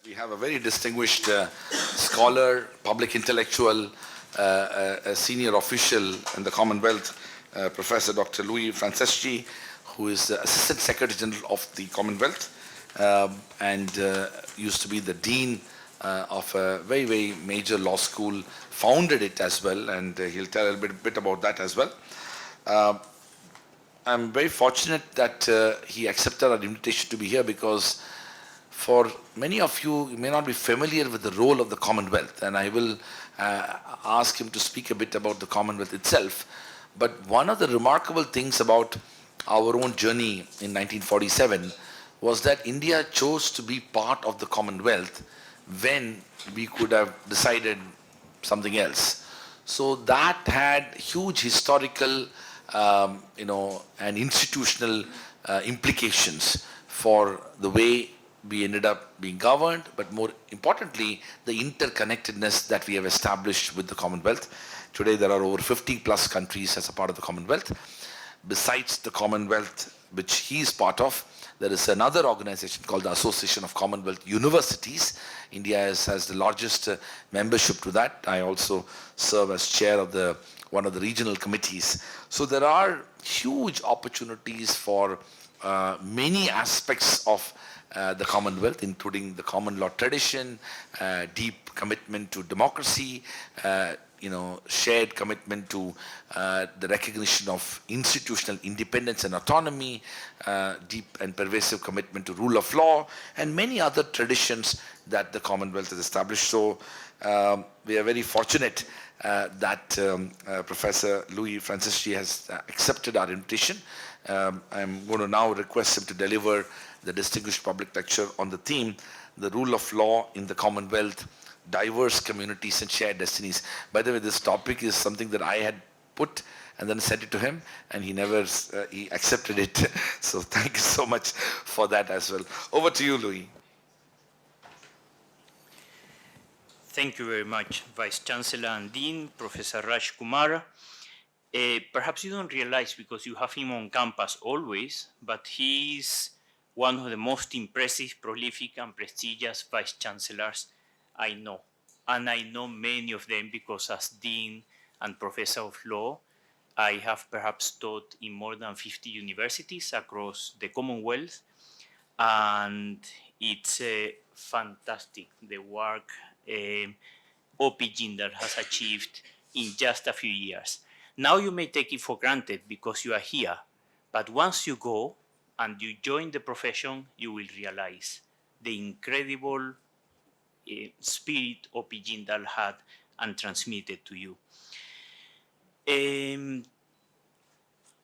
We have a very distinguished scholar, public intellectual, a senior official in the Commonwealth, Professor Dr. Louis Franceschi, who is the Assistant Secretary General of the Commonwealth and used to be the Dean of a very, very major law school, founded it as well, and he'll tell a bit about that as well. I'm very fortunate that he accepted our invitation to be here because for many of you, you may not be familiar with the role of the Commonwealth, and I will ask him to speak a bit about the Commonwealth itself. But one of the remarkable things about our own journey in 1947 was that India chose to be part of the Commonwealth when we could have decided something else. So that had huge historical, and institutional implications for the way we ended up being governed, but more importantly, the interconnectedness that we have established with the Commonwealth. Today, there are over 50 plus countries as a part of the Commonwealth. Besides the Commonwealth, which he is part of, there is another organization called the Association of Commonwealth Universities. India has the largest membership to that. I also serve as chair of one of the regional committees. So there are huge opportunities for many aspects of the Commonwealth, including the common law tradition, deep commitment to democracy, shared commitment to the recognition of institutional independence and autonomy, deep and pervasive commitment to rule of law, and many other traditions that the Commonwealth has established. So we are very fortunate that Professor Louis Franceschi has accepted our invitation. I'm going to now request him to deliver the distinguished public lecture on the theme, the rule of law in the Commonwealth, diverse communities and shared destinies. By the way, this topic is something that I had put and then sent it to him, and he accepted it. So thank you so much for that as well. Over to you, Louis. Thank you very much, Vice Chancellor and Dean, Professor Raj Kumar. Perhaps you don't realize because you have him on campus always, but he's one of the most impressive, prolific, and prestigious vice chancellors I know. And I know many of them because as Dean and Professor of Law, I have perhaps taught in more than 50 universities across the Commonwealth. And it's fantastic, the work OP Jinder has achieved in just a few years. Now you may take it for granted because you are here, but once you go and you join the profession, you will realize the incredible spirit OP Jindal had and transmitted to you.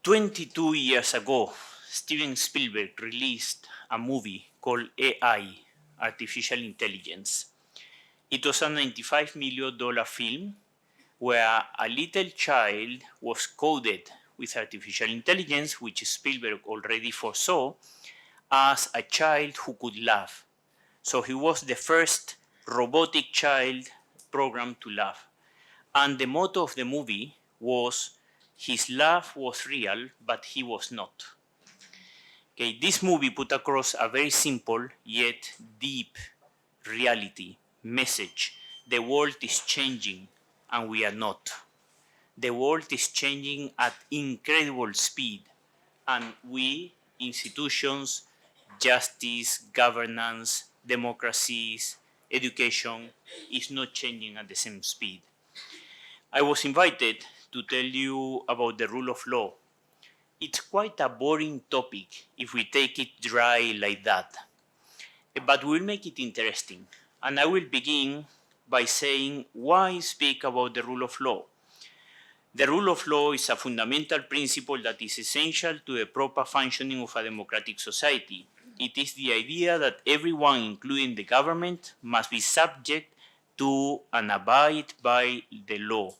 22 years ago, Steven Spielberg released a movie called AI, Artificial Intelligence. It was a $95 million film where a little child was coded with artificial intelligence, which Spielberg already foresaw, as a child who could laugh. So he was the first robotic child programmed to laugh. And the motto of the movie was, his laugh was real, but he was not. Okay, this movie put across a very simple yet deep reality, message. The world is changing and we are not. The world is changing at incredible speed, and we, institutions, justice, governance, democracies, education, is not changing at the same speed. I was invited to tell you about the rule of law. It's quite a boring topic if we take it dry like that, but we'll make it interesting. And I will begin by saying why speak about the rule of law. The rule of law is a fundamental principle that is essential to the proper functioning of a democratic society. It is the idea that everyone, including the government, must be subject to and abide by the law,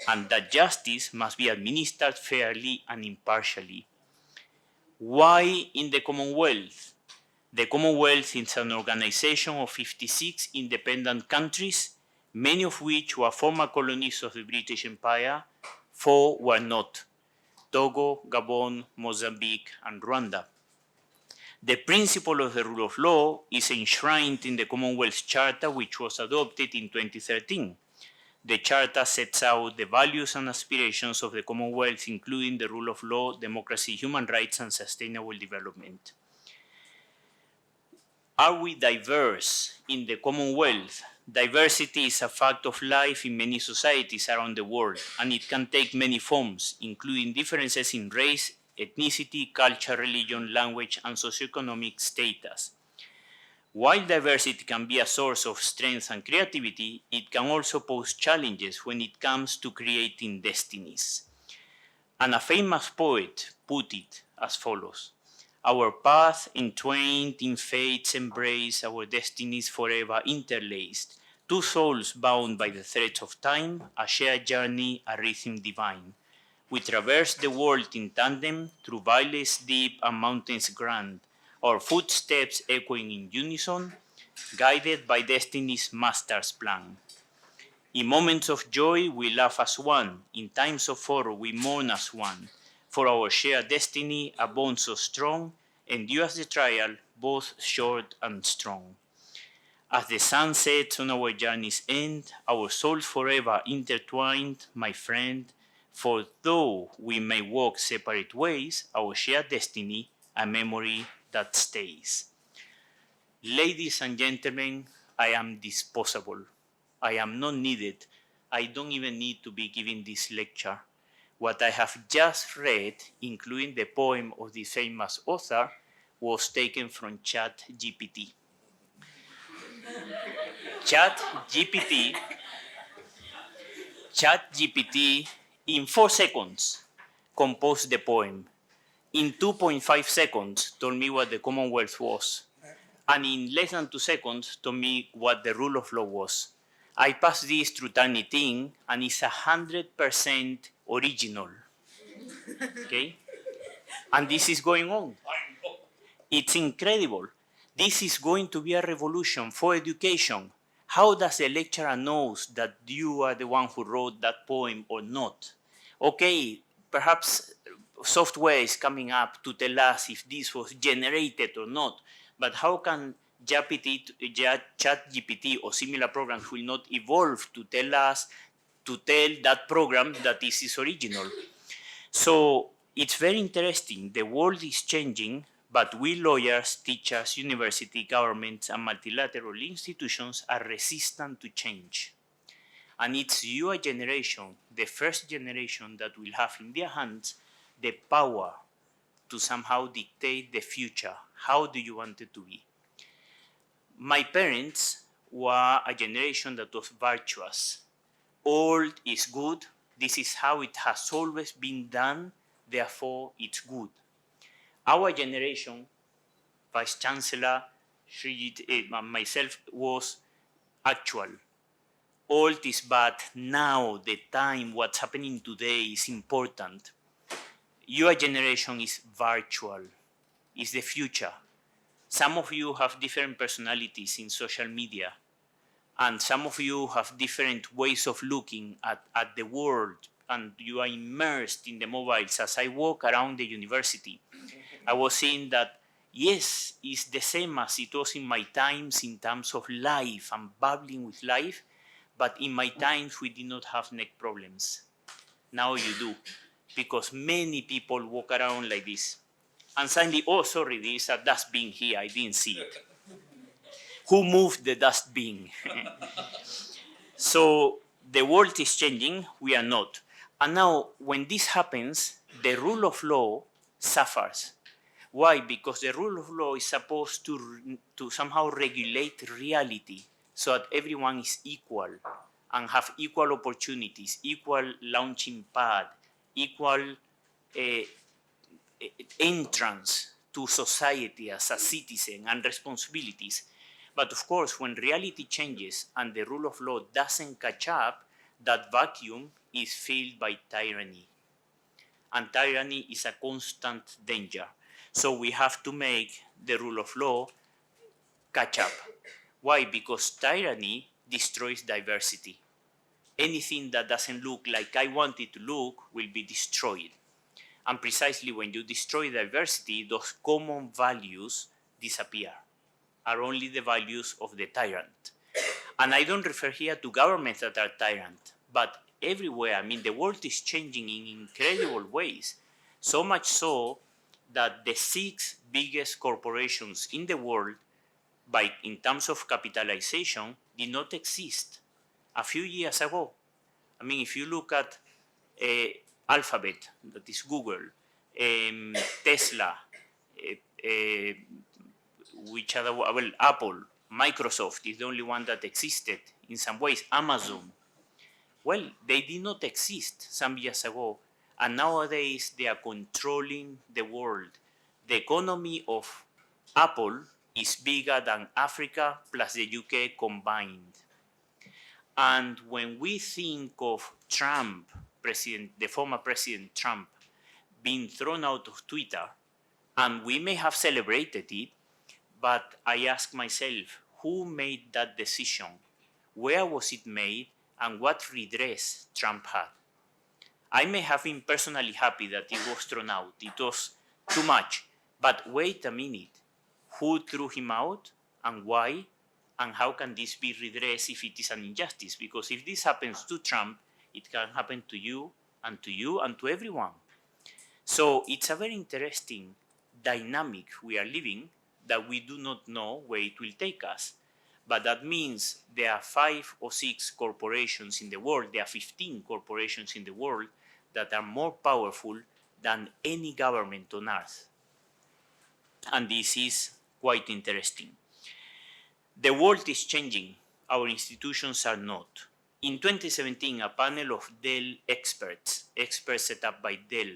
and that justice must be administered fairly and impartially. Why in the Commonwealth? The Commonwealth is an organization of 56 independent countries, many of which were former colonies of the British Empire. 4 were not: Togo, Gabon, Mozambique, and Rwanda. The principle of the rule of law is enshrined in the Commonwealth Charter, which was adopted in 2013. The Charter sets out the values and aspirations of the Commonwealth, including the rule of law, democracy, human rights, and sustainable development. Are we diverse in the Commonwealth? Diversity is a fact of life in many societies around the world, and it can take many forms, including differences in race, ethnicity, culture, religion, language, and socioeconomic status. While diversity can be a source of strength and creativity, it can also pose challenges when it comes to creating destinies. And a famous poet put it as follows: "Our path entwined in fate's embrace, our destinies forever interlaced, two souls bound by the threads of time, a shared journey, a rhythm divine. We traverse the world in tandem, through valleys deep and mountains grand, our footsteps echoing in unison, guided by destiny's master's plan. In moments of joy we laugh as one, in times of sorrow we mourn as one, for our shared destiny, a bond so strong, endures the trial, both short and strong. As the sun sets on our journey's end, our souls forever intertwined, my friend, for though we may walk separate ways, our shared destiny, a memory that stays." Ladies and gentlemen, I am disposable. I am not needed. I don't even need to be giving this lecture. What I have just read, including the poem of the famous author, was taken from ChatGPT. ChatGPT, in 4 seconds, composed the poem. In 2.5 seconds, told me what the Commonwealth was. And in less than 2 seconds, told me what the rule of law was. I passed this through Turnitin, and it's 100% original. Okay? And this is going on. It's incredible. This is going to be a revolution for education. How does the lecturer know that you are the one who wrote that poem or not? Okay, perhaps software is coming up to tell us if this was generated or not, but how can ChatGPT or similar programs will not evolve to tell us, to tell that program that this is original? So it's very interesting. The world is changing, but we lawyers, teachers, university, governments, and multilateral institutions are resistant to change. And it's your generation, the first generation, that will have in their hands the power to somehow dictate the future. How do you want it to be? My parents were a generation that was virtuous. Old is good. This is how it has always been done. Therefore, it's good. Our generation, Vice Chancellor, myself, was actual. Old is bad. Now, the time, what's happening today is important. Your generation is virtual, is the future. Some of you have different personalities in social media, and some of you have different ways of looking at the world, and you are immersed in the mobiles. As I walk around the university, I was seeing that, yes, it's the same as it was in my times in terms of life and babbling with life, but in my times we did not have neck problems. Now you do, because many people walk around like this. And suddenly, oh, sorry, there is a dustbin here, I didn't see it. Who moved the dustbin? So the world is changing, we are not. And now, when this happens, the rule of law suffers. Why? Because the rule of law is supposed to somehow regulate reality so that everyone is equal and have equal opportunities, equal launching pad, equal entrance to society as a citizen and responsibilities. But of course, when reality changes and the rule of law doesn't catch up, that vacuum is filled by tyranny. And tyranny is a constant danger. So we have to make the rule of law catch up. Why? Because tyranny destroys diversity. Anything that doesn't look like I want it to look will be destroyed. And precisely when you destroy diversity, those common values disappear, are only the values of the tyrant. And I don't refer here to governments that are tyrant, but everywhere. I mean, the world is changing in incredible ways. So much so that the 6 biggest corporations in the world, in terms of capitalization, did not exist a few years ago. I mean, if you look at Alphabet, that is Google, Tesla, which other, well, Apple, Microsoft is the only one that existed in some ways, Amazon. Well, they did not exist some years ago, and nowadays they are controlling the world. The economy of Apple is bigger than Africa plus the UK combined. And when we think of Trump, the former President Trump, being thrown out of Twitter, and we may have celebrated it, but I ask myself, who made that decision? Where was it made? And what redress Trump had? I may have been personally happy that it was thrown out. It was too much. But wait a minute. Who threw him out and why? And how can this be redressed if it is an injustice? Because if this happens to Trump, it can happen to you and to you and to everyone. So it's a very interesting dynamic we are living that we do not know where it will take us. But that means there are 5 or 6 corporations in the world, there are 15 corporations in the world that are more powerful than any government on earth. And this is quite interesting. The world is changing, our institutions are not. In 2017, a panel of Dell experts set up by Dell,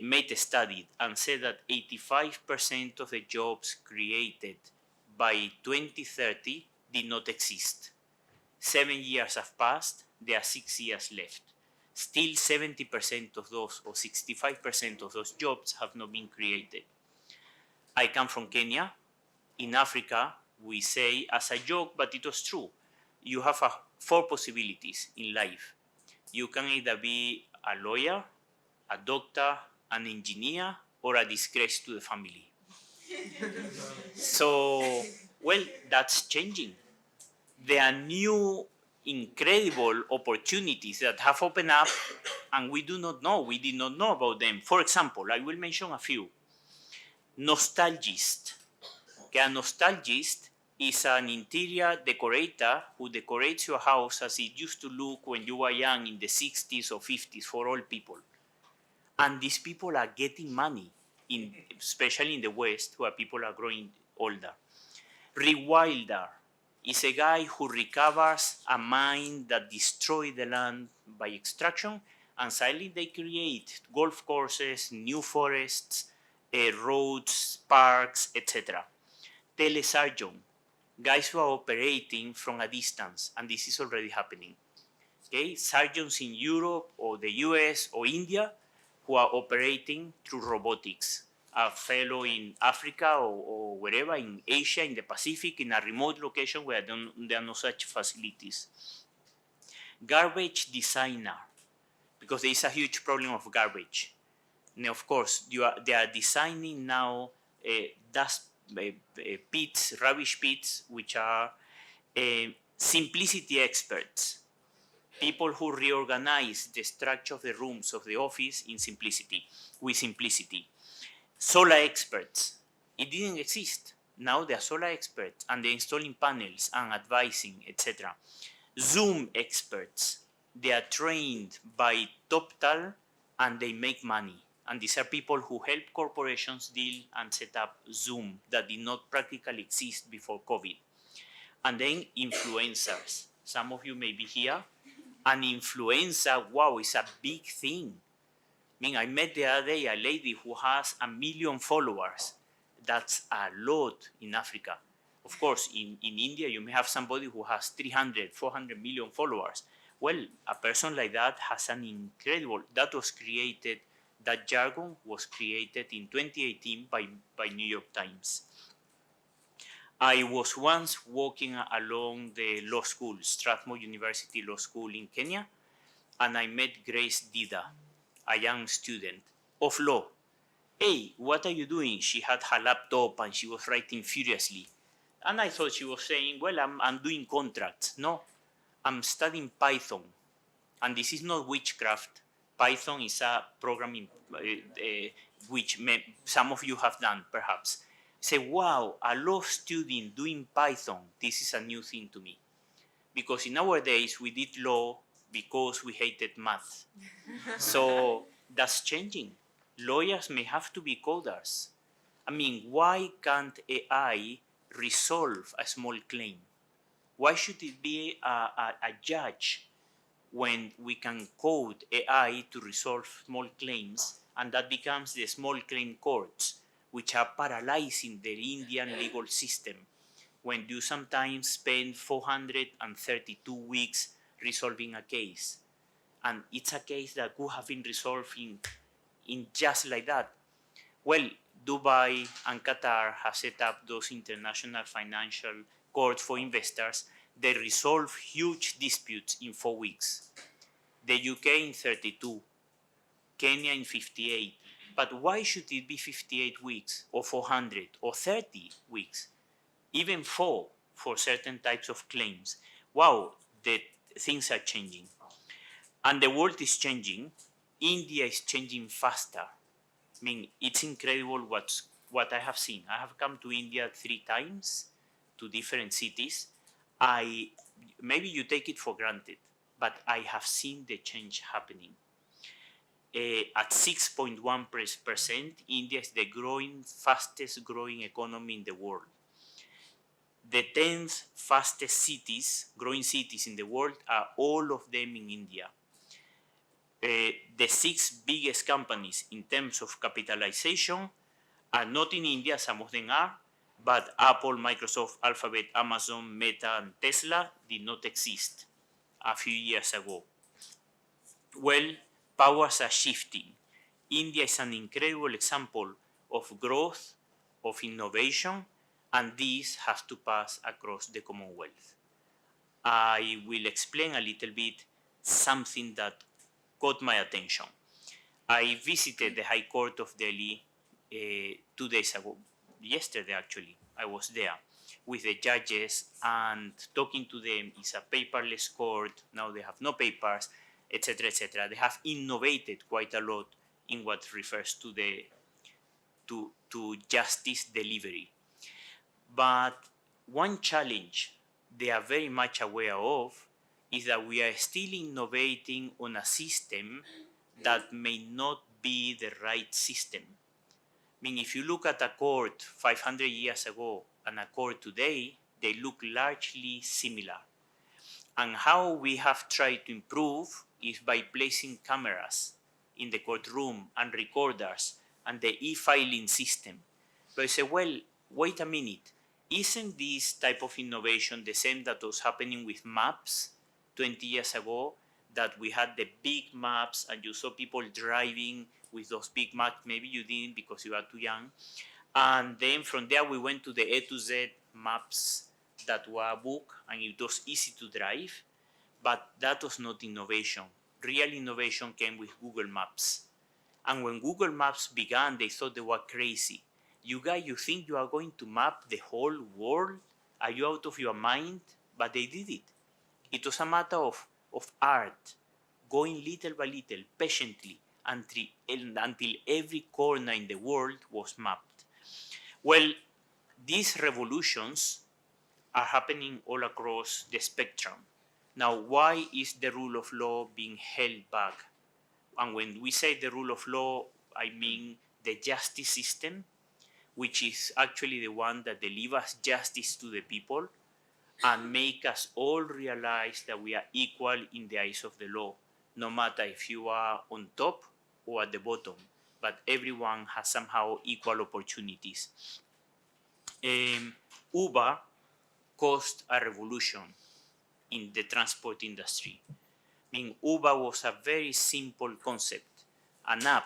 made a study and said that 85% of the jobs created by 2030 did not exist. 7 years have passed, there are 6 years left. Still 70% of those, or 65% of those jobs have not been created. I come from Kenya. In Africa, we say as a joke, but it was true. You have 4 possibilities in life. You can either be a lawyer, a doctor, an engineer, or a disgrace to the family. So, well, that's changing. There are new, incredible opportunities that have opened up, and we do not know. We did not know about them. For example, I will mention a few. Nostalgist. Okay, a nostalgist is an interior decorator who decorates your house as it used to look when you were young in the 60s or 50s for old people. And these people are getting money, especially in the West, where people are growing older. Rewilder is a guy who recovers a mine that destroyed the land by extraction, and suddenly they create golf courses, new forests, roads, parks, etc. Telesurgeon, guys who are operating from a distance, and this is already happening. Okay, surgeons in Europe or the US or India who are operating through robotics. A fellow in Africa or wherever, in Asia, in the Pacific, in a remote location where there are no such facilities. Garbage designer, because there is a huge problem of garbage. Now, of course, they are designing now dust pits, rubbish pits, which are simplicity experts. People who reorganize the structure of the rooms of the office with simplicity. Solar experts. It didn't exist. Now they are solar experts, and they're installing panels and advising, etc. Zoom experts. They are trained by TopTal, and they make money. And these are people who help corporations deal and set up Zoom that did not practically exist before COVID. And then influencers. Some of you may be here. An influencer, wow, is a big thing. I mean, I met the other day a lady who has 1 million followers. That's a lot in Africa. Of course, in India, you may have somebody who has 300, 400 million followers. Well, a person like that has an incredible, that jargon was created in 2018 by New York Times. I was once walking along the law school, Strathmore University Law School in Kenya, and I met Grace Dida, a young student. of law. Hey, what are you doing? She had her laptop and she was writing furiously. And I thought she was saying, well, I'm doing contracts. No, I'm studying Python. And this is not witchcraft. Python is a programming which some of you have done, perhaps. Say, wow, a law student doing Python. This is a new thing to me. Because in our days, we did law because we hated math. So that's changing. Lawyers may have to be coders. I mean, why can't AI resolve a small claim? Why should it be a judge when we can code AI to resolve small claims, and that becomes the small claim courts, which are paralyzing the Indian legal system when you sometimes spend 432 weeks resolving a case. And it's a case that could have been resolved in just like that. Well, Dubai and Qatar have set up those international financial courts for investors. They resolve huge disputes in 4 weeks. The UK in 32, Kenya in 58. But why should it be 58 weeks or 400 or 30 weeks? Even 4 for certain types of claims. Wow, the things are changing. And the world is changing. India is changing faster. I mean, it's incredible what I have seen. I have come to India 3 times to different cities. Maybe you take it for granted, but I have seen the change happening. At 6.1%, India is the fastest growing economy in the world. The 10th fastest growing cities in the world are all of them in India. The 6 biggest companies in terms of capitalization are not in India, some of them are, but Apple, Microsoft, Alphabet, Amazon, Meta, and Tesla did not exist a few years ago. Well, powers are shifting. India is an incredible example of growth, of innovation, and this has to pass across the Commonwealth. I will explain a little bit something that caught my attention. I visited the High Court of Delhi 2 days ago, yesterday actually. I was there with the judges and talking to them. It's a paperless court. Now they have no papers, etc., etc. They have innovated quite a lot in what refers to to justice delivery. But one challenge they are very much aware of is that we are still innovating on a system that may not be the right system. I mean, if you look at a court 500 years ago and a court today, they look largely similar. And how we have tried to improve is by placing cameras in the courtroom and recorders and the e-filing system. But I say, well, wait a minute. Isn't this type of innovation the same that was happening with maps 20 years ago? That we had the big maps and you saw people driving with those big maps. Maybe you didn't because you are too young. And then from there we went to the A to Z maps that were a book and it was easy to drive. But that was not innovation. Real innovation came with Google Maps. And when Google Maps began, they thought they were crazy. You guys, you think you are going to map the whole world? Are you out of your mind? But they did it. It was a matter of art, going little by little, patiently, until every corner in the world was mapped. Well, these revolutions are happening all across the spectrum. Now, why is the rule of law being held back? And when we say the rule of law, I mean the justice system, which is actually the one that delivers justice to the people and make us all realize that we are equal in the eyes of the law, no matter if you are on top or at the bottom, but everyone has somehow equal opportunities. Uber caused a revolution in the transport industry. I mean, Uber was a very simple concept, an app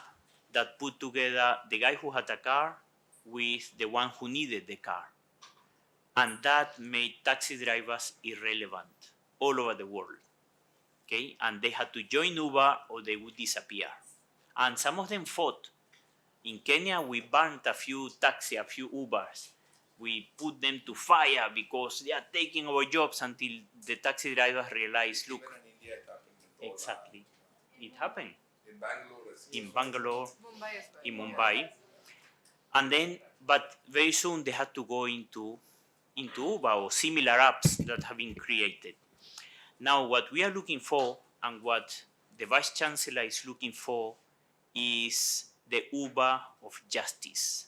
that put together the guy who had a car with the one who needed the car. And that made taxi drivers irrelevant all over the world. Okay? And they had to join Uber or they would disappear. And some of them fought In Kenya, we burned a few Ubers. We put them to fire because they are taking our jobs until the taxi drivers realize, look, Even in India, it happened before. exactly, it happened In Bangalore, in Bangalore, Mumbai as well. in Mumbai, and then, but very soon they had to go into Uber or similar apps that have been created. Now, what we are looking for and what the Vice Chancellor is looking for is the Uber of justice,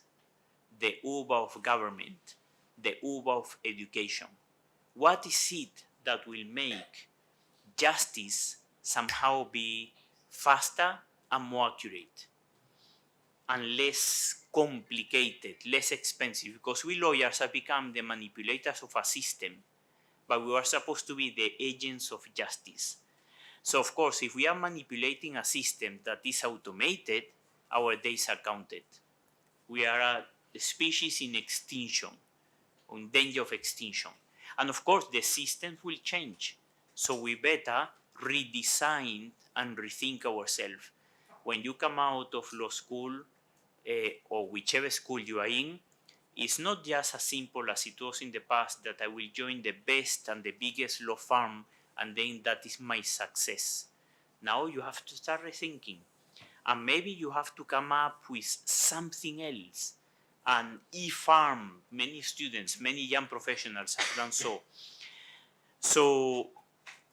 the Uber of government, the Uber of education. What is it that will make justice somehow be faster and more accurate and less complicated, less expensive? Because we lawyers have become the manipulators of a system, but we are supposed to be the agents of justice. So, of course, if we are manipulating a system that is automated, our days are counted. We are a species in extinction, in danger of extinction. And of course, the systems will change. So we better redesign and rethink ourselves. When you come out of law school, or whichever school you are in, it's not just as simple as it was in the past that I will join the best and the biggest law firm and then that is my success. Now you have to start rethinking. And maybe you have to come up with something else. An e-farm, many students, many young professionals have done so. So,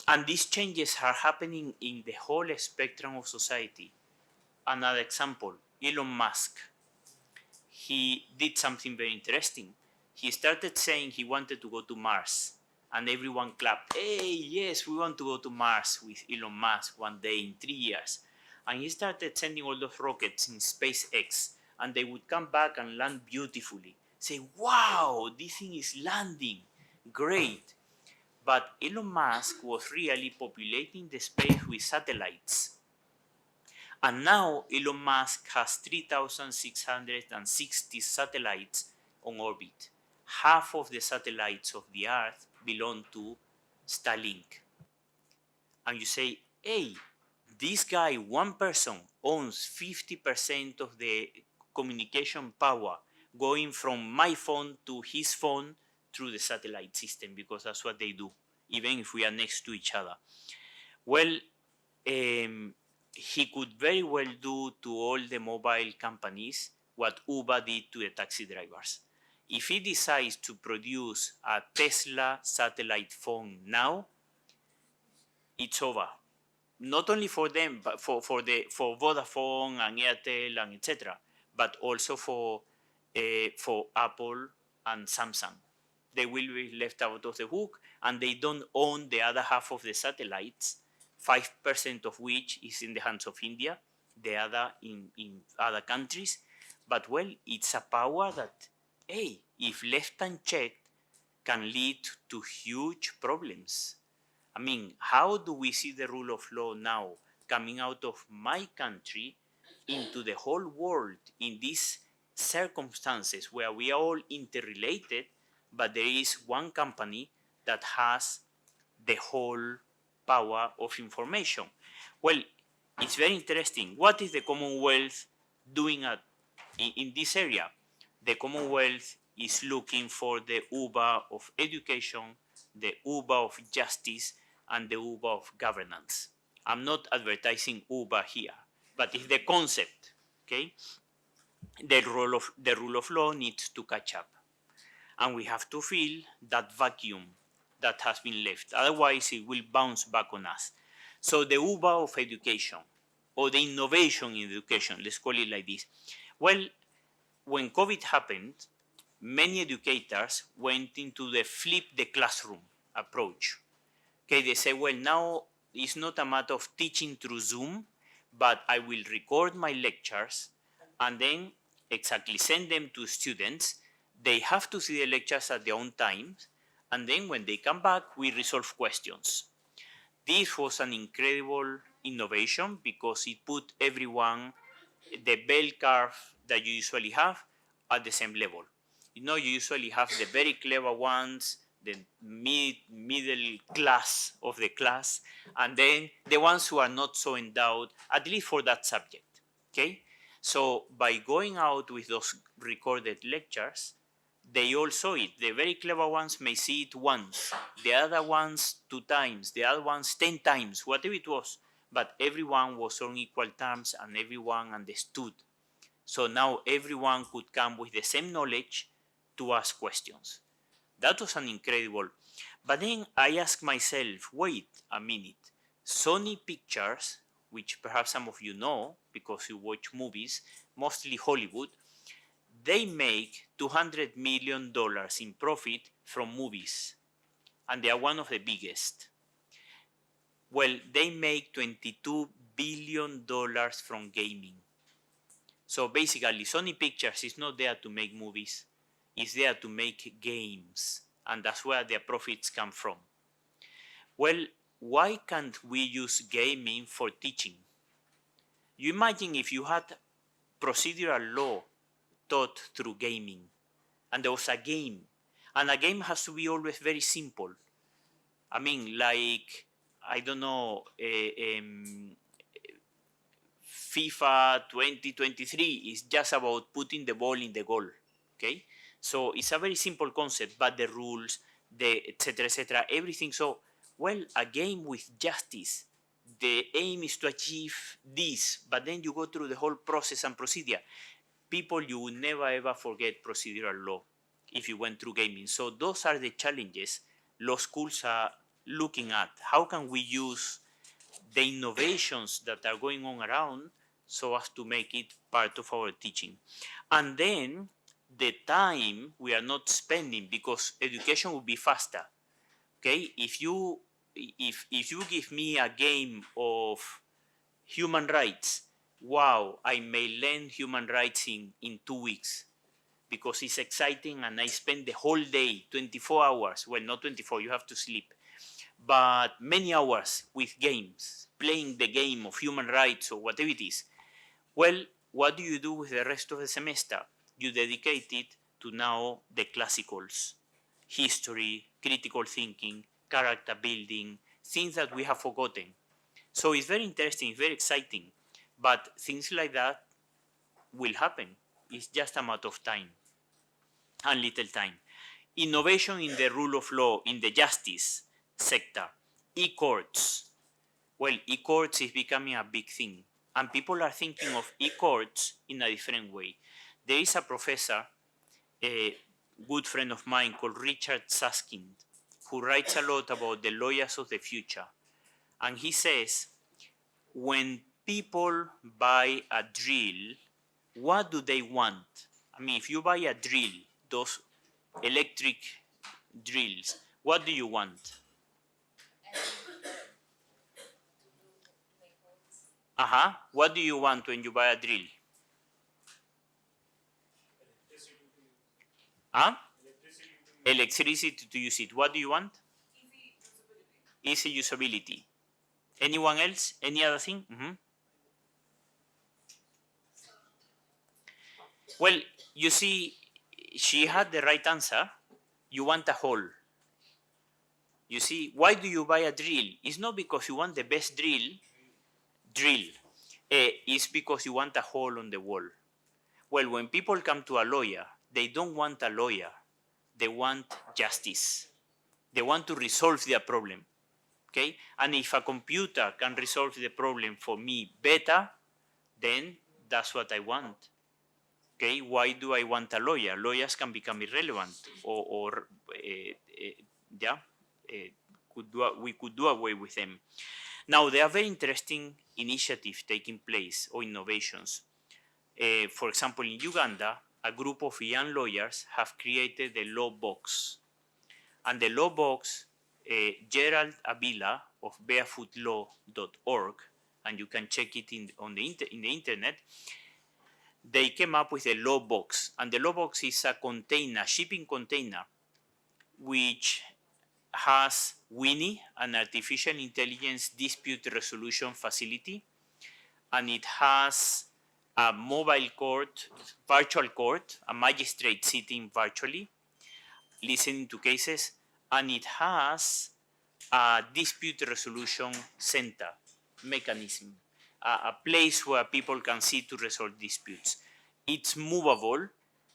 and these changes are happening in the whole spectrum of society. Another example, Elon Musk. He did something very interesting. He started saying he wanted to go to Mars, and everyone clapped. Hey, yes, we want to go to Mars with Elon Musk one day in 3 years. And he started sending all those rockets in SpaceX, and they would come back and land beautifully. Say, wow, this thing is landing. Great. But Elon Musk was really populating the space with satellites. And now Elon Musk has 3,660 satellites on orbit. Half of the satellites of the Earth belong to Starlink. And you say, hey, this guy, one person, owns 50% of the communication power going from my phone to his phone through the satellite system, because that's what they do, even if we are next to each other. Well, he could very well do to all the mobile companies what Uber did to the taxi drivers. If he decides to produce a Tesla satellite phone now, it's over. Not only for them, but for Vodafone and Airtel and etc., but also for Apple and Samsung. They will be left out of the hook, and they don't own the other half of the satellites, 5% of which is in the hands of India, the other in other countries. But well, it's a power that, hey, if left unchecked, can lead to huge problems. I mean, how do we see the rule of law now coming out of my country into the whole world in these circumstances where we are all interrelated, but there is one company that has the whole power of information? Well, it's very interesting. What is the Commonwealth doing in this area? The Commonwealth is looking for the Uber of education, the Uber of justice, and the Uber of governance. I'm not advertising Uber here, but it's the concept, okay? The rule of law needs to catch up. And we have to fill that vacuum that has been left. Otherwise, it will bounce back on us. So the Uber of education, or the innovation in education, let's call it like this. Well, when COVID happened, many educators went into the flip the classroom approach. Okay, they say, well, now it's not a matter of teaching through Zoom, but I will record my lectures and then exactly send them to students. They have to see the lectures at their own time, and then when they come back, we resolve questions. This was an incredible innovation because it put everyone, the bell curve that you usually have, at the same level. You usually have the very clever ones, the middle class of the class, and then the ones who are not so endowed, at least for that subject. Okay? So by going out with those recorded lectures, they all saw it. The very clever ones may see it once, the other ones 2 times, the other ones 10 times, whatever it was. But everyone was on equal terms and everyone understood. So now everyone could come with the same knowledge to ask questions. That was an incredible. But then I asked myself, wait a minute. Sony Pictures, which perhaps some of you know because you watch movies, mostly Hollywood, they make $200 million in profit from movies, and they are one of the biggest. Well, they make $22 billion from gaming. So basically, Sony Pictures is not there to make movies, it's there to make games, and that's where their profits come from. Well, why can't we use gaming for teaching? You imagine if you had procedural law taught through gaming, and there was a game, and a game has to be always very simple. I mean, like, I don't know, FIFA 2023 is just about putting the ball in the goal. Okay, so it's a very simple concept, but the rules, the etc., everything. So, well, a game with justice. The aim is to achieve this, but then you go through the whole process and procedure. People, you will never ever forget procedural law if you went through gaming. So those are the challenges law schools are looking at. How can we use the innovations that are going on around so as to make it part of our teaching? And then the time we are not spending, because education will be faster. Okay, if you give me a game of human rights, wow, I may learn human rights in 2 weeks because it's exciting and I spend the whole day, 24 hours, well, not 24, you have to sleep, but many hours with games, playing the game of human rights or whatever it is. Well, what do you do with the rest of the semester? You dedicate it to now the classicals, history, critical thinking, character building, things that we have forgotten. So it's very interesting, very exciting, but things like that will happen. It's just a matter of time and little time. Innovation in the rule of law, in the justice sector, e-courts. Well, e-courts is becoming a big thing, and people are thinking of e-courts in a different way. There is a professor, a good friend of mine called Richard Susskind, who writes a lot about the lawyers of the future. And he says, when people buy a drill, what do they want? I mean, if you buy a drill, those electric drills, what do you want? What do you want when you buy a drill? Huh? Electricity to use it. What do you want? Easy usability. Anyone else? Any other thing? Well, you see, she had the right answer. You want a hole. You see, why do you buy a drill? It's not because you want the best drill. It's because you want a hole on the wall. Well, when people come to a lawyer, they don't want a lawyer. They want justice. They want to resolve their problem. Okay? And if a computer can resolve the problem for me better, then that's what I want. Okay? Why do I want a lawyer? Lawyers can become irrelevant, we could do away with them. Now, there are very interesting initiatives taking place or innovations. For example, in Uganda, a group of young lawyers have created the law box. And the law box, Gerald Avila of barefootlaw.org, and you can check it in the internet, they came up with a law box. And the law box is a container, shipping container, which has Winnie, an artificial intelligence dispute resolution facility, and it has a mobile court, virtual court, a magistrate sitting virtually, listening to cases, and it has a dispute resolution center mechanism. a place where people can see to resolve disputes. It's movable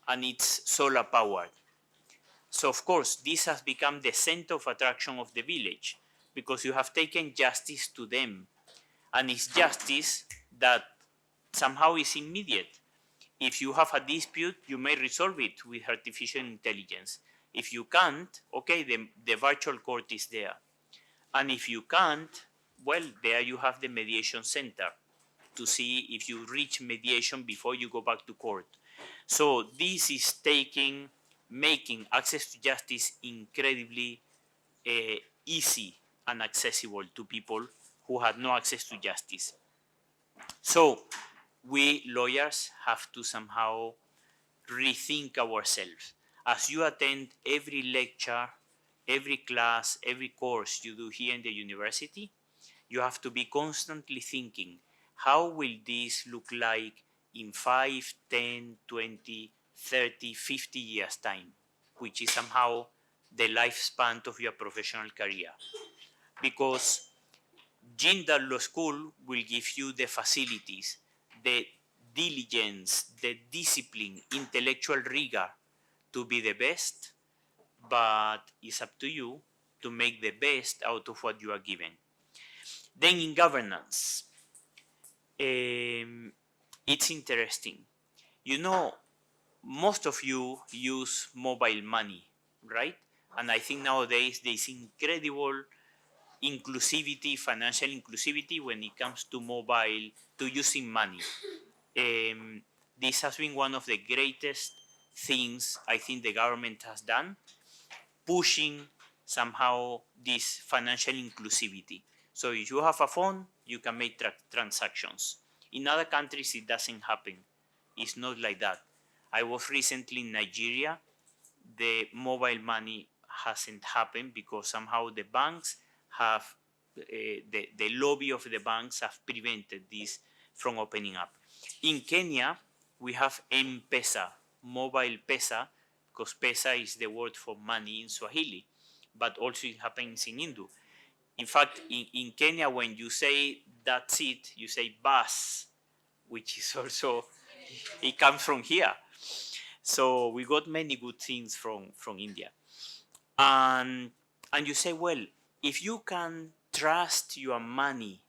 and it's solar powered. So of course, this has become the center of attraction of the village because you have taken justice to them, and it's justice that somehow is immediate. If you have a dispute, you may resolve it with artificial intelligence. If you can't, okay, the virtual court is there. And if you can't, well, there you have the mediation center to see if you reach mediation before you go back to court. So this is making access to justice incredibly easy and accessible to people who had no access to justice. So we lawyers have to somehow rethink ourselves. As you attend every lecture, every class, every course you do here in the university, you have to be constantly thinking, how will this look like in 5, 10, 20, 30, 50 years' time, which is somehow the lifespan of your professional career. Because Jindal Law School will give you the facilities, the diligence, the discipline, intellectual rigor to be the best, but it's up to you to make the best out of what you are given. Then in governance, it's interesting. You know, most of you use mobile money, right? And I think nowadays there's incredible inclusivity, financial inclusivity when it comes to mobile, to using money. This has been one of the greatest things I think the government has done, pushing somehow this financial inclusivity. So if you have a phone, you can make transactions. In other countries, it doesn't happen. It's not like that. I was recently in Nigeria. The mobile money hasn't happened because somehow the banks have, the lobby of the banks have prevented this from opening up. In Kenya, we have M-Pesa, mobile pesa, because pesa is the word for money in Swahili, but also it happens in Hindu. In fact, in Kenya, when you say that's it, you say bus, which is also, it comes from here. So we got many good things from India. And you say, well, if you can trust your money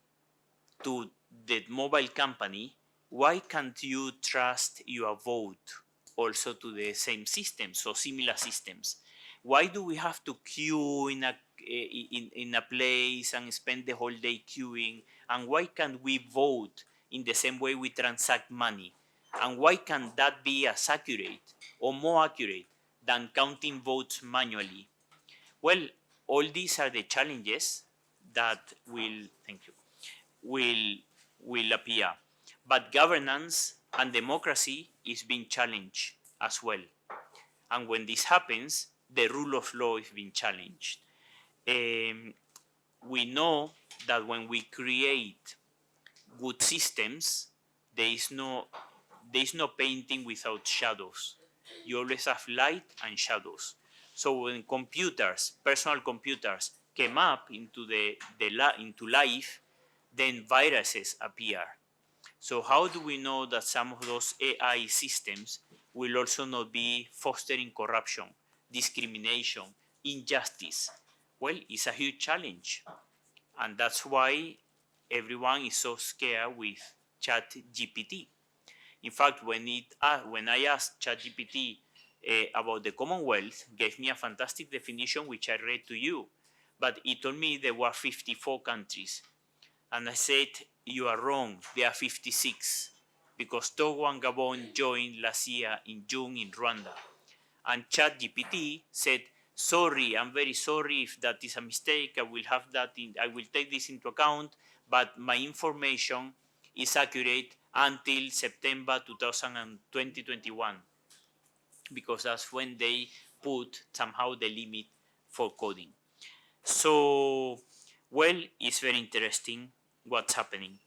to the mobile company, why can't you trust your vote also to the same systems, so similar systems? Why do we have to queue in a place and spend the whole day queuing? And why can't we vote in the same way we transact money? And why can that be as accurate or more accurate than counting votes manually? Well, all these are the challenges that will appear. But governance and democracy is being challenged as well. And when this happens, the rule of law is being challenged. We know that when we create good systems, there is no painting without shadows. You always have light and shadows. So when personal computers, came up into into life, then viruses appear. So how do we know that some of those AI systems will also not be fostering corruption, discrimination, injustice? Well, it's a huge challenge. And that's why everyone is so scared with ChatGPT. In fact, when I asked ChatGPT about the Commonwealth, gave me a fantastic definition which I read to you. But it told me there were 54 countries. And I said, you are wrong, there are 56. Because Togo and Gabon joined last year in June in Rwanda. And ChatGPT said, sorry, I'm very sorry if that is a mistake. I will take this into account, but my information is accurate until September 2021, because that's when they put somehow the limit for coding. So, well, it's very interesting what's happening.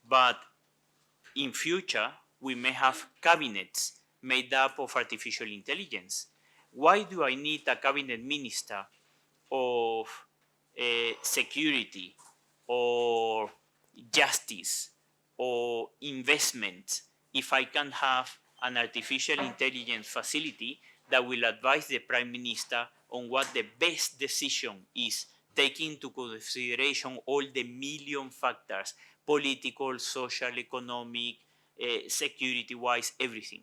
But in future, we may have cabinets made up of artificial intelligence. Why do I need a cabinet minister of security or justice or investment if I can have an artificial intelligence facility that will advise the Prime Minister on what the best decision is, taking into consideration all the million factors, political, social, economic, security-wise, everything.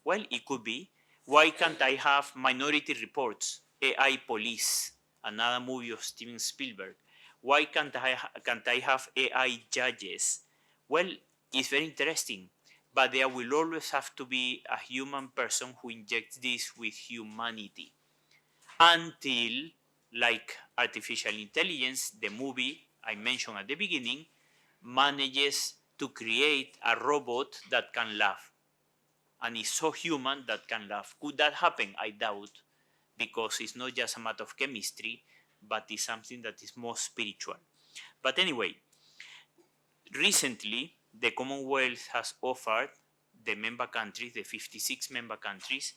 Well, it could be. Why can't I have Minority Reports, AI Police, another movie of Steven Spielberg? Why can't I have AI judges? Well, it's very interesting, but there will always have to be a human person who injects this with humanity until, like artificial intelligence, the movie I mentioned at the beginning, manages to create a robot that can laugh and is so human that can laugh. Could that happen? I doubt, because it's not just a matter of chemistry, but it's something that is more spiritual. But anyway, recently the Commonwealth has offered the member countries, the 56 member countries,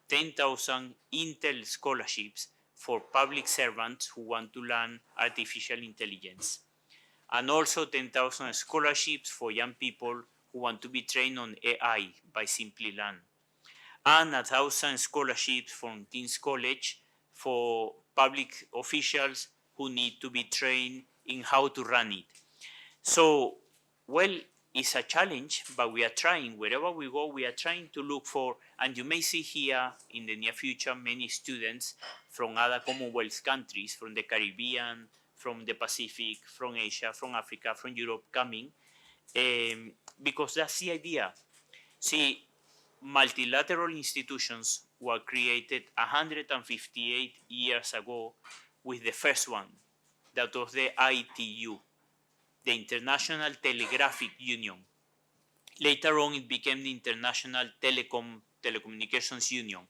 10,000 Intel scholarships for public servants who want to learn artificial intelligence, and also 10,000 scholarships for young people who want to be trained on AI by Simply Learn, and 1,000 scholarships from King's College for public officials who need to be trained in how to run it. So, well, it's a challenge, but we are trying. Wherever we go, we are trying to look for, and you may see here in the near future many students from other Commonwealth countries, from the Caribbean, from the Pacific, from Asia, from Africa, from Europe coming, because that's the idea. See, multilateral institutions were created 158 years ago with the first one, that was the ITU, the International Telegraphic Union. Later on, it became the International Telecommunications Union.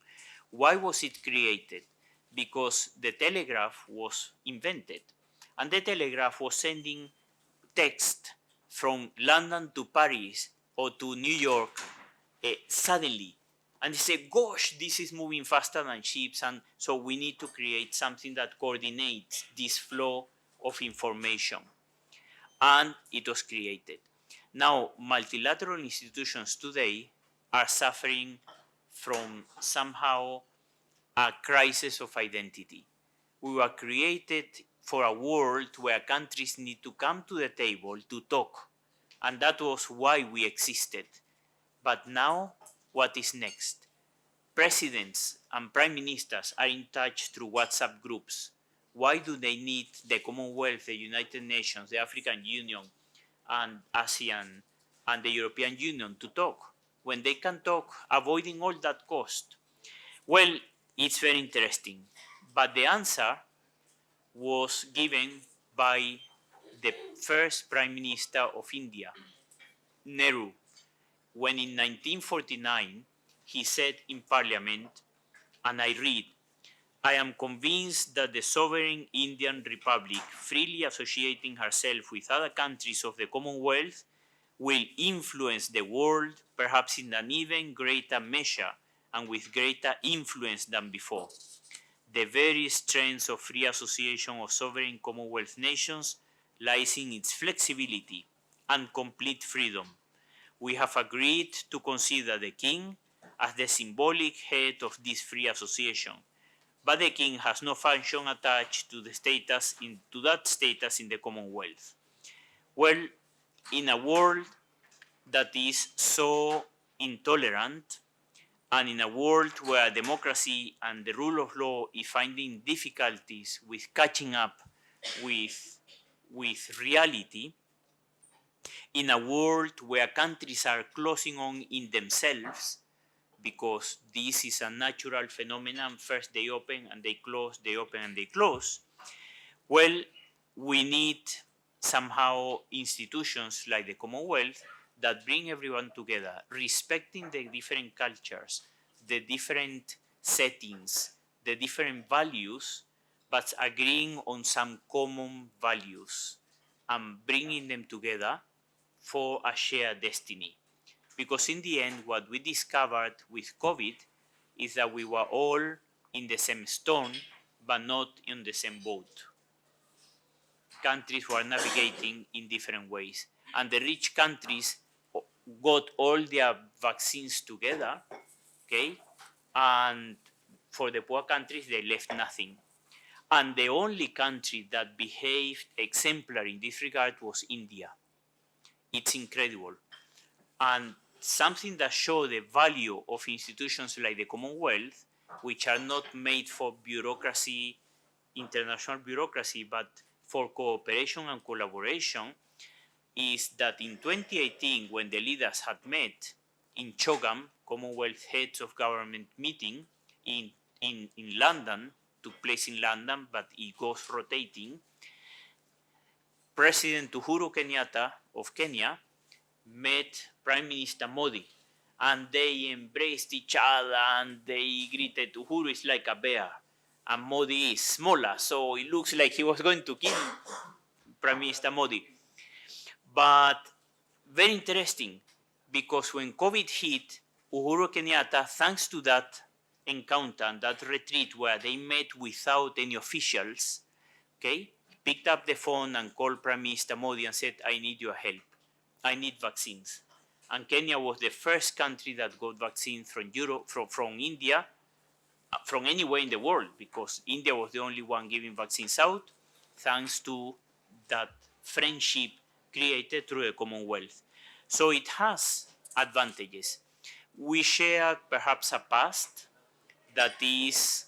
Why was it created? Because the telegraph was invented, and the telegraph was sending text from London to Paris or to New York suddenly. And they say, gosh, this is moving faster than ships, and so we need to create something that coordinates this flow of information. And it was created. Now, multilateral institutions today are suffering from somehow a crisis of identity. We were created for a world where countries need to come to the table to talk, and that was why we existed. But now, what is next? Presidents and prime ministers are in touch through WhatsApp groups. Why do they need the Commonwealth, the United Nations, the African Union, and ASEAN, and the European Union to talk when they can talk avoiding all that cost? Well, it's very interesting. But the answer was given by the first Prime Minister of India, Nehru, when in 1949 he said in Parliament, and I read, I am convinced that the sovereign Indian Republic, freely associating herself with other countries of the Commonwealth, will influence the world perhaps in an even greater measure and with greater influence than before. The very strength of free association of sovereign Commonwealth nations lies in its flexibility and complete freedom. We have agreed to consider the King as the symbolic head of this free association, but the King has no function attached to that status in the Commonwealth. Well, in a world that is so intolerant, and in a world where democracy and the rule of law is finding difficulties with catching up with reality, in a world where countries are closing on in themselves, because this is a natural phenomenon, first they open and they close, they open and they close, well, we need somehow institutions like the Commonwealth that bring everyone together, respecting the different cultures, the different settings, the different values, but agreeing on some common values and bringing them together for a shared destiny. Because in the end, what we discovered with COVID is that we were all in the same storm, but not in the same boat. Countries were navigating in different ways. And the rich countries got all their vaccines together, okay, and for the poor countries, they left nothing. And the only country that behaved exemplary in this regard was India. It's incredible. And something that shows the value of institutions like the Commonwealth, which are not made for bureaucracy, international bureaucracy, but for cooperation and collaboration, is that in 2018, when the leaders had met in CHOGM, Commonwealth Heads of Government meeting in London, took place in London, but it goes rotating, President Uhuru Kenyatta of Kenya met Prime Minister Modi, and they embraced each other and they greeted Uhuru is like a bear, and Modi is smaller, so it looks like he was going to kill Prime Minister Modi. But very interesting, because when COVID hit, Uhuru Kenyatta, thanks to that encounter and that retreat where they met without any officials, okay, picked up the phone and called Prime Minister Modi and said, I need your help. I need vaccines. And Kenya was the first country that got vaccines from Europe, from India, from anywhere in the world, because India was the only one giving vaccines out, thanks to that friendship created through the Commonwealth. So it has advantages. We share perhaps a past that is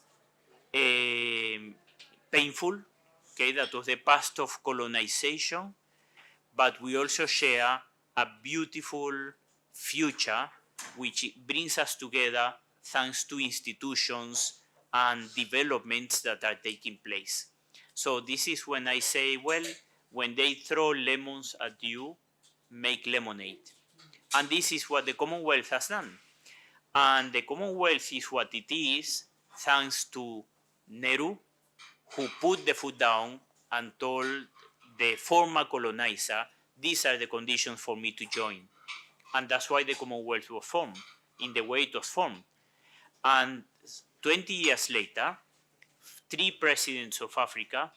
painful, okay, that was the past of colonization, but we also share a beautiful future which brings us together thanks to institutions and developments that are taking place. So this is when I say, well, when they throw lemons at you, make lemonade. And this is what the Commonwealth has done. And the Commonwealth is what it is thanks to Nehru, who put the foot down and told the former colonizer, these are the conditions for me to join. And that's why the Commonwealth was formed, in the way it was formed. And 20 years later, 3 presidents of Africa,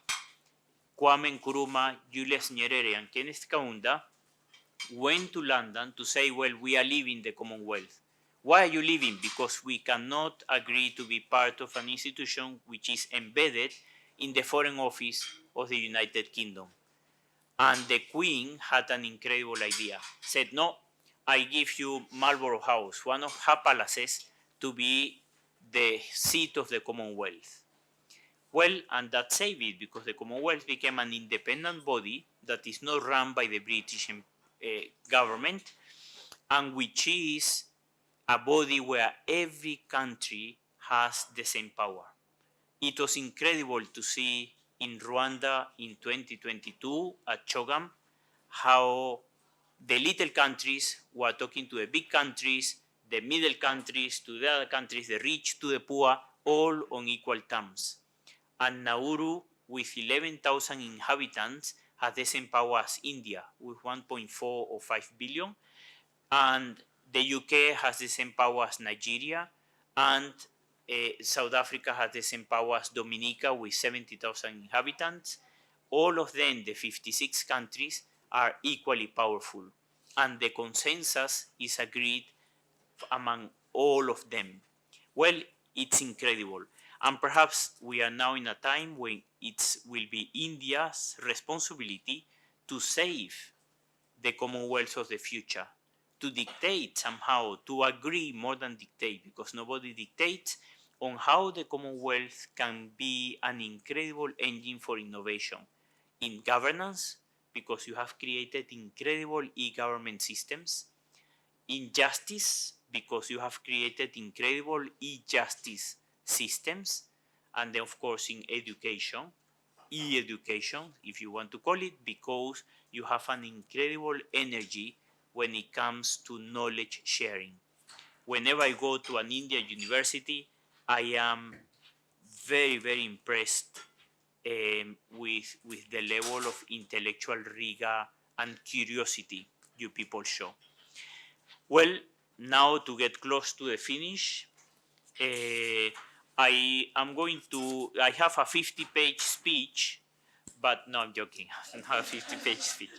Kwame Nkrumah, Julius Nyerere, and Kenneth Kaunda, went to London to say, well, we are leaving the Commonwealth. Why are you leaving? Because we cannot agree to be part of an institution which is embedded in the Foreign Office of the United Kingdom. And the Queen had an incredible idea. Said, no, I give you Marlborough House, one of her palaces, to be the seat of the Commonwealth. Well, and that saved it, because the Commonwealth became an independent body that is not run by the British government, and which is a body where every country has the same power. It was incredible to see in Rwanda in 2022 at CHOGM how the little countries were talking to the big countries, the middle countries to the other countries, the rich to the poor, all on equal terms. And Nauru, with 11,000 inhabitants, has the same power as India, with 1.4 or 5 billion. And the UK has the same power as Nigeria, and South Africa has the same power as Dominica with 70,000 inhabitants. All of them, the 56 countries, are equally powerful, and the consensus is agreed among all of them. Well, it's incredible. And perhaps we are now in a time when it will be India's responsibility to save the Commonwealth of the future, to dictate somehow, to agree more than dictate, because nobody dictates, on how the Commonwealth can be an incredible engine for innovation in governance, because you have created incredible e-government systems, in justice, because you have created incredible e-justice systems, and then of course in education, e-education, if you want to call it, because you have an incredible energy when it comes to knowledge sharing. Whenever I go to an Indian university, I am very, very impressed with the level of intellectual rigor and curiosity you people show. Well, now to get close to the finish, I have a 50-page speech, but no, I'm joking. I don't have a 50-page speech.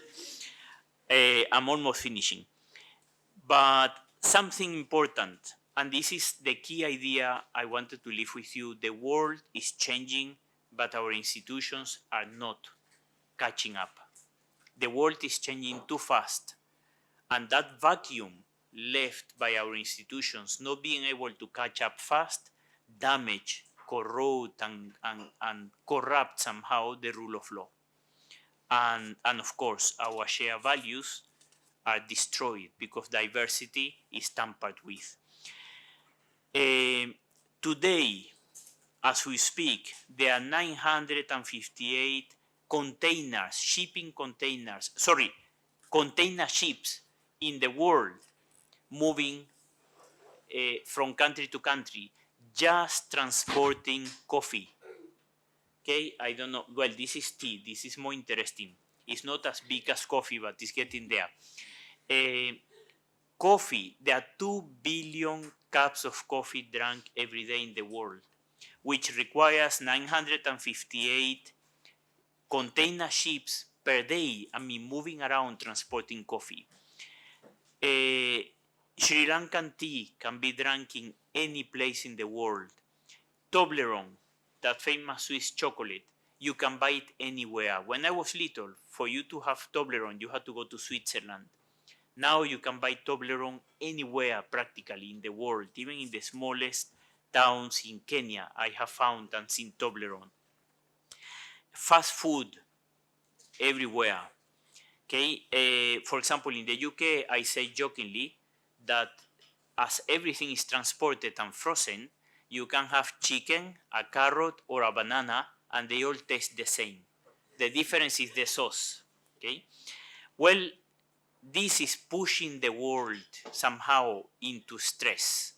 I'm almost finishing. But something important, and this is the key idea I wanted to leave with you: the world is changing, but our institutions are not catching up. The world is changing too fast, and that vacuum left by our institutions not being able to catch up fast damage, corrode, and corrupt somehow the rule of law. And of course, our shared values are destroyed because diversity is tampered with. Today, as we speak, there are 958 container ships in the world moving from country to country, just transporting coffee. Okay, I don't know. Well, this is tea. This is more interesting. It's not as big as coffee, but it's getting there. Coffee, there are 2 billion cups of coffee drunk every day in the world, which requires 958 container ships per day. I mean, moving around transporting coffee. Sri Lankan tea can be drunk in any place in the world. Toblerone, that famous Swiss chocolate, you can buy it anywhere. When I was little, for you to have Toblerone, you had to go to Switzerland. Now you can buy Toblerone anywhere practically in the world, even in the smallest towns in Kenya. I have found and seen Toblerone. Fast food everywhere. Okay, for example, in the UK, I say jokingly that as everything is transported and frozen, you can have chicken, a carrot, or a banana, and they all taste the same. The difference is the sauce. Okay, well, this is pushing the world somehow into stress.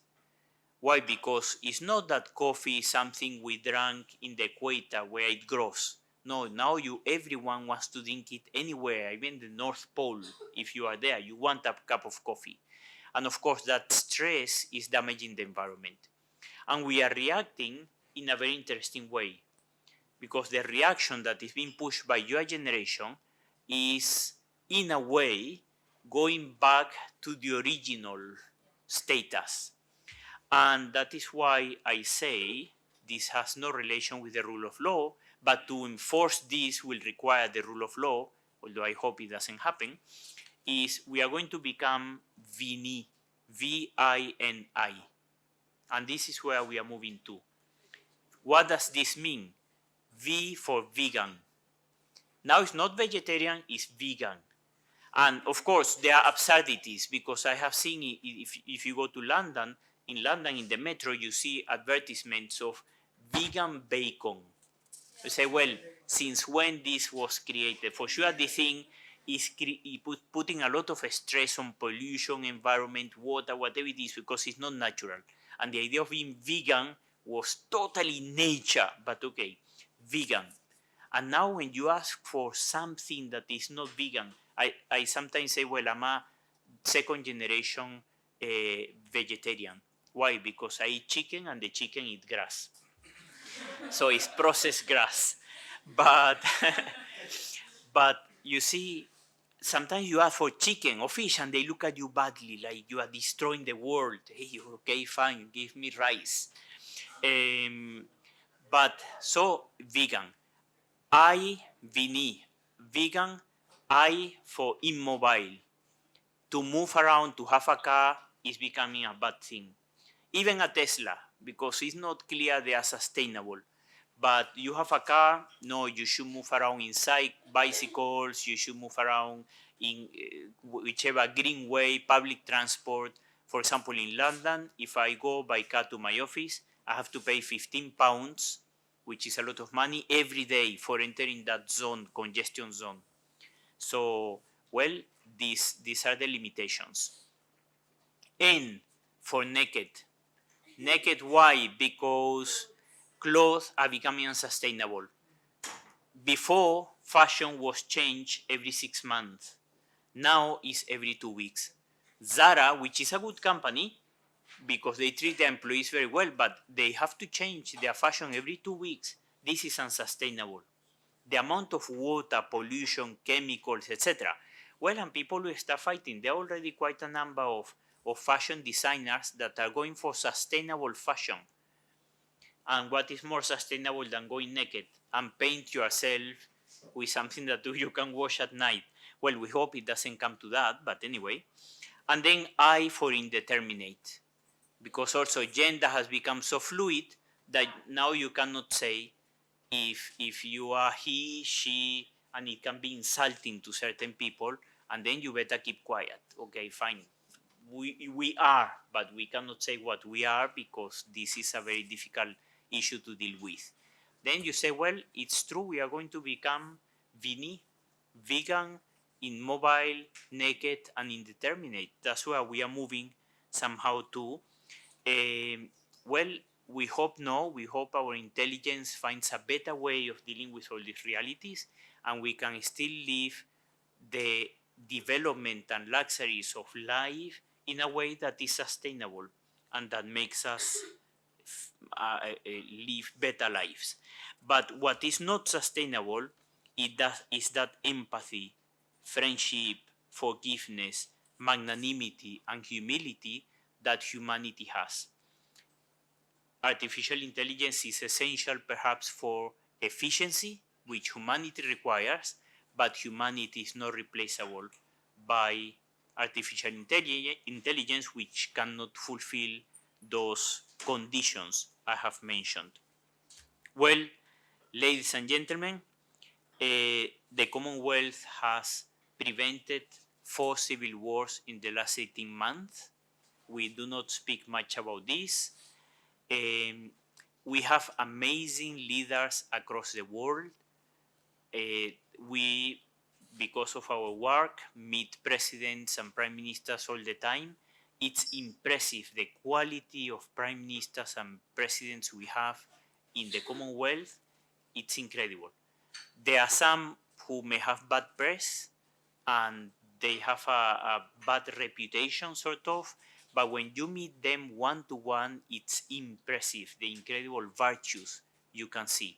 Why? Because it's not that coffee is something we drank in the equator where it grows. No, now everyone wants to drink it anywhere, even the North Pole. If you are there, you want a cup of coffee. And of course, that stress is damaging the environment. And we are reacting in a very interesting way, because the reaction that is being pushed by your generation is, in a way, going back to the original status. And that is why I say this has no relation with the rule of law, but to enforce this will require the rule of law, although I hope it doesn't happen, is we are going to become VINI, V-I-N-I. And this is where we are moving to. What does this mean? V for vegan. Now it's not vegetarian, it's vegan. And of course, there are absurdities, because I have seen, if you go to London, in the metro, you see advertisements of vegan bacon. You say, well, since when this was created? For sure, the thing is putting a lot of stress on pollution, environment, water, whatever it is, because it's not natural. And the idea of being vegan was totally nature, but okay, vegan. And now when you ask for something that is not vegan, I sometimes say, well, I'm a second generation vegetarian. Why? Because I eat chicken and the chicken eats grass. So it's processed grass. But, but you see, sometimes you ask for chicken or fish and they look at you badly, like you are destroying the world. Hey, okay, fine, give me rice. But so vegan. Vini, vegan. I for immobile. To move around, to have a car is becoming a bad thing. Even a Tesla, because it's not clear they are sustainable. But you have a car, no, you should move around inside bicycles, you should move around in whichever green way, public transport. For example, in London, if I go by car to my office, I have to pay £15, which is a lot of money, every day for entering that zone, congestion zone. So, well, these are the limitations. N for naked. Naked, why? Because clothes are becoming unsustainable. Before, fashion was changed every 6 months. Now it's every 2 weeks. Zara, which is a good company, because they treat their employees very well, but they have to change their fashion every 2 weeks. This is unsustainable. The amount of water, pollution, chemicals, etc. Well, and people will start fighting. There are already quite a number of of fashion designers that are going for sustainable fashion. And what is more sustainable than going naked and paint yourself with something that you can wash at night? Well, we hope it doesn't come to that, but anyway. And then I for indeterminate, because also gender has become so fluid that now you cannot say if you are he, she, and it can be insulting to certain people, and then you better keep quiet. Okay, fine. We are, but we cannot say what we are because this is a very difficult issue to deal with. Then you say, well, it's true, we are going to become Vini, vegan, immobile, naked, and indeterminate. That's where we are moving somehow to. Well, we hope no. We hope our intelligence finds a better way of dealing with all these realities, and we can still live the development and luxuries of life in a way that is sustainable and that makes us live better lives. But what is not sustainable is that empathy, friendship, forgiveness, magnanimity, and humility that humanity has. Artificial intelligence is essential perhaps for efficiency, which humanity requires, but humanity is not replaceable by artificial intelligence, which cannot fulfill those conditions I have mentioned. Well, ladies and gentlemen, the Commonwealth has prevented 4 civil wars in the last 18 months. We do not speak much about this. We have amazing leaders across the world. We, because of our work, meet presidents and prime ministers all the time. It's impressive the quality of prime ministers and presidents we have in the Commonwealth. It's incredible. There are some who may have bad press and they have a bad reputation, sort of. But when you meet them one to one, it's impressive the incredible virtues you can see.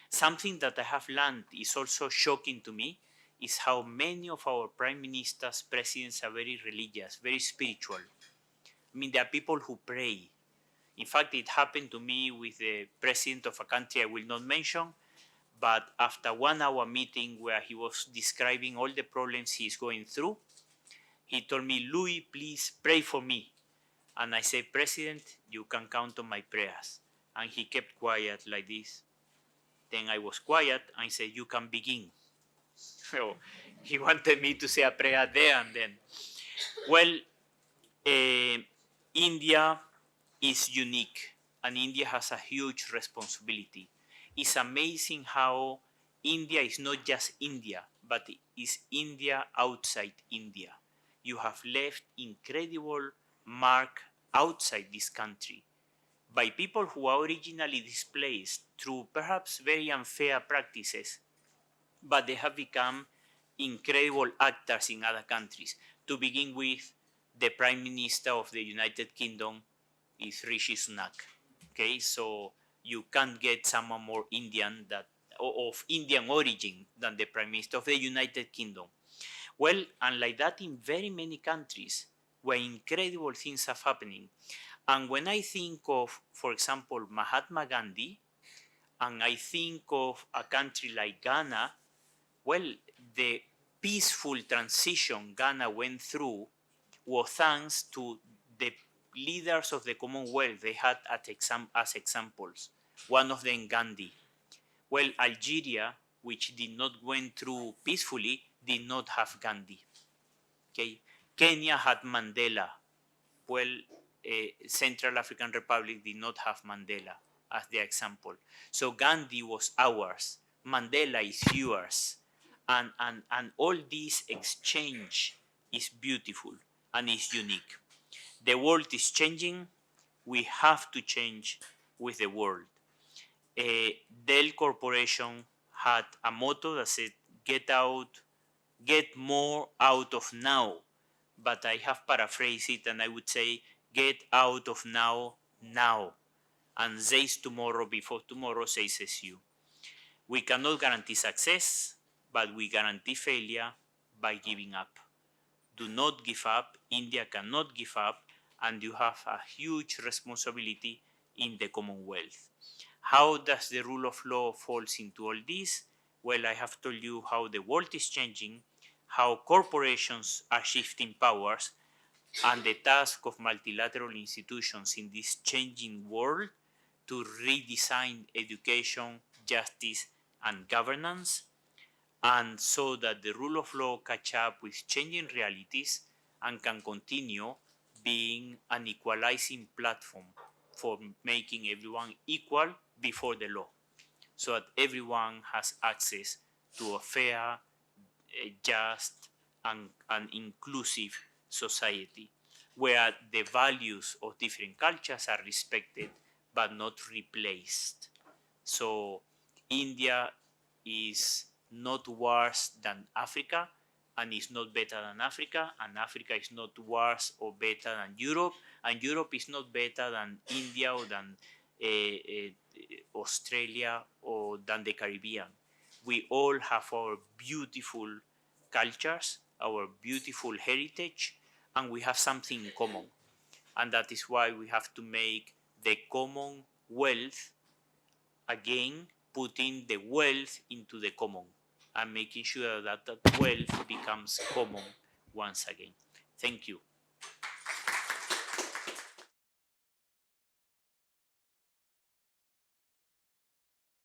Something that I have learned is also shocking to me is how many of our prime ministers, presidents are very religious, very spiritual. I mean, there are people who pray. In fact, it happened to me with the president of a country I will not mention, but after 1 hour meeting where he was describing all the problems he is going through, he told me, Louis, please pray for me. And I said, President, you can count on my prayers. And he kept quiet like this. Then I was quiet and I said, you can begin. So he wanted me to say a prayer there and then. Well, India is unique and India has a huge responsibility. It's amazing how India is not just India, but it is India outside India. You have left incredible mark outside this country by people who are originally displaced through perhaps very unfair practices, but they have become incredible actors in other countries. To begin with, the Prime Minister of the United Kingdom is Rishi Sunak. Okay, so you can't get someone more Indian that of Indian origin than the Prime Minister of the United Kingdom. Well, and like that in very many countries where incredible things are happening. And when I think of, for example, Mahatma Gandhi, and I think of a country like Ghana, well, the peaceful transition Ghana went through was thanks to the leaders of the Commonwealth they had as examples. One of them, Gandhi. Well, Algeria, which did not went through peacefully, did not have Gandhi. Okay, Kenya had Mandela. Well, Central African Republic did not have Mandela as the example. So Gandhi was ours. Mandela is yours. And all this exchange is beautiful and is unique. The world is changing. We have to change with the world. Dell Corporation had a motto that said, get more out of now. But I have paraphrased it and I would say, get out of now, now. And seize tomorrow before tomorrow seizes you. We cannot guarantee success, but we guarantee failure by giving up. do not give up. India cannot give up, and you have a huge responsibility in the Commonwealth. How does the rule of law falls into all this? Well, I have told you how the world is changing, how corporations are shifting powers, and the task of multilateral institutions in this changing world to redesign education, justice, and governance, and so that the rule of law catch up with changing realities and can continue being an equalizing platform for making everyone equal before the law, so that everyone has access to a fair, just, and inclusive society where the values of different cultures are respected but not replaced. So India is not worse than Africa and is not better than Africa, and Africa is not worse or better than Europe, and Europe is not better than India or than Australia or than the Caribbean. We all have our beautiful cultures, our beautiful heritage, and we have something in common. And that is why we have to make the Commonwealth again, putting the wealth into the common and making sure that that wealth becomes common once again. Thank you.